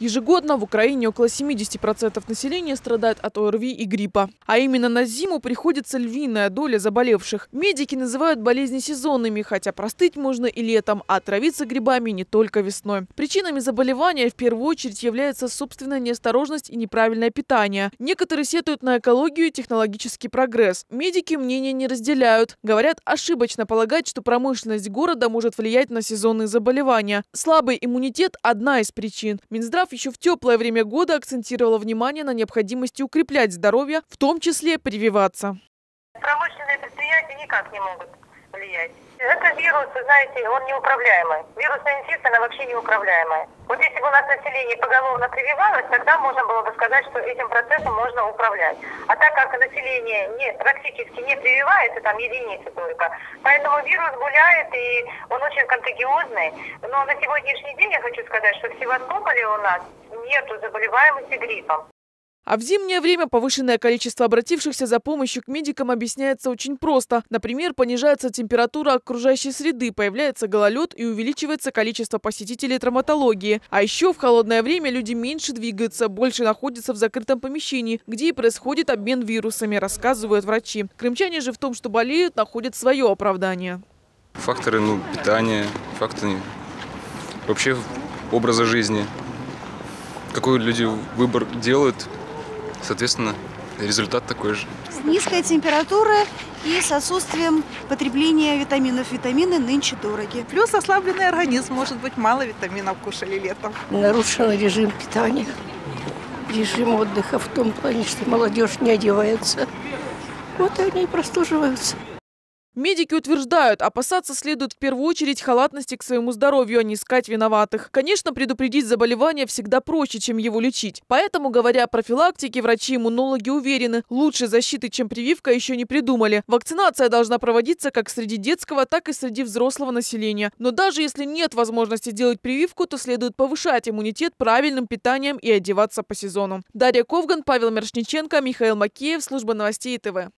Ежегодно в Украине около 70% населения страдает от ОРВИ и гриппа. А именно на зиму приходится львиная доля заболевших. Медики называют болезни сезонными, хотя простыть можно и летом, а отравиться грибами не только весной. Причинами заболевания в первую очередь является собственная неосторожность и неправильное питание. Некоторые сетуют на экологию и технологический прогресс. Медики мнения не разделяют. Говорят, ошибочно полагать, что промышленность города может влиять на сезонные заболевания. Слабый иммунитет – одна из причин. Минздрав еще в теплое время года акцентировала внимание на необходимости укреплять здоровье, в том числе прививаться. Промышленные предприятия никак не могут влиять. Это вирус, знаете, он неуправляемый. Вирусная инфекция, она вообще неуправляемая. Вот если бы у нас население поголовно прививалось, тогда можно было бы сказать, что этим процессом можно управлять. А так как население практически не прививается, там единицы только, поэтому вирус гуляет и он очень контагиозный. Но на сегодняшний день я хочу сказать, что в Севастополе у нас нету заболеваемости гриппом. А в зимнее время повышенное количество обратившихся за помощью к медикам объясняется очень просто. Например, понижается температура окружающей среды, появляется гололед и увеличивается количество посетителей травматологии. А еще в холодное время люди меньше двигаются, больше находятся в закрытом помещении, где и происходит обмен вирусами, рассказывают врачи. Крымчане же в том, что болеют, находят свое оправдание. Факторы питания, факторы вообще образа жизни. Какой люди выбор делают, соответственно, результат такой же. Низкая температура и с отсутствием потребления витаминов. Витамины нынче дороги. Плюс ослабленный организм, может быть, мало витаминов кушали летом. Нарушен режим питания, режим отдыха в том плане, что молодежь не одевается. Вот они и простуживаются. Медики утверждают, опасаться следует в первую очередь халатности к своему здоровью, а не искать виноватых. Конечно, предупредить заболевание всегда проще, чем его лечить. Поэтому, говоря о профилактике, врачи-иммунологи уверены, лучшей защиты, чем прививка, еще не придумали. Вакцинация должна проводиться как среди детского, так и среди взрослого населения. Но даже если нет возможности сделать прививку, то следует повышать иммунитет правильным питанием и одеваться по сезону. Дарья Ковган, Павел Мершниченко, Михаил Макеев, служба новостей ТВ.